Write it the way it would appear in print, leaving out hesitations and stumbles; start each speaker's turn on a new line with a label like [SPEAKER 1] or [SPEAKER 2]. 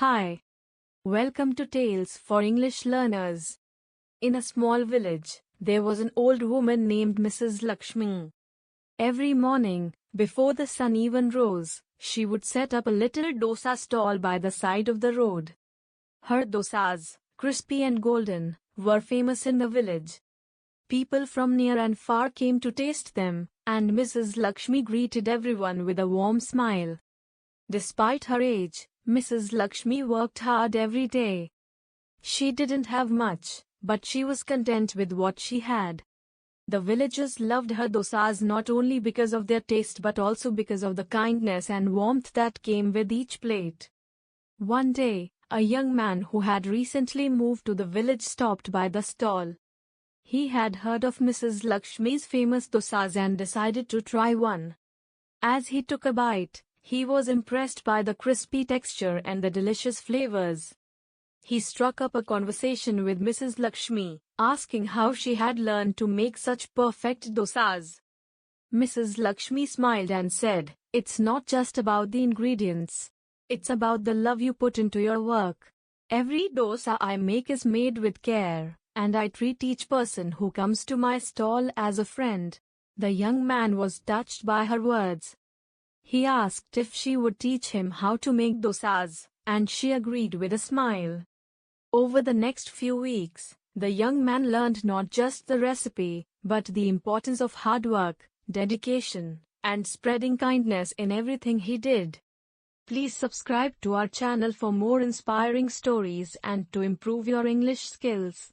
[SPEAKER 1] Hi, welcome to Tales for English Learners. In a small village, there was an old woman named Mrs. Lakshmi. Every morning, before the sun even rose, she would set up a little dosa stall by the side of the road. Her dosas, crispy and golden, were famous in the village. People from near and far came to taste them, and Mrs. Lakshmi greeted everyone with a warm smile. Despite her age, Mrs. Lakshmi worked hard every day. She didn't have much, but she was content with what she had. The villagers loved her dosas not only because of their taste but also because of the kindness and warmth that came with each plate. One day, a young man who had recently moved to the village stopped by the stall. He had heard of Mrs. Lakshmi's famous dosas and decided to try one. As he took a bite, he was impressed by the crispy texture and the delicious flavors. He struck up a conversation with Mrs. Lakshmi, asking how she had learned to make such perfect dosas. Mrs. Lakshmi smiled and said, "It's not just about the ingredients. It's about the love you put into your work. Every dosa I make is made with care, and I treat each person who comes to my stall as a friend." The young man was touched by her words. He asked if she would teach him how to make dosas, and she agreed with a smile. Over the next few weeks, the young man learned not just the recipe, but the importance of hard work, dedication, and spreading kindness in everything he did. Please subscribe to our channel for more inspiring stories and to improve your English skills.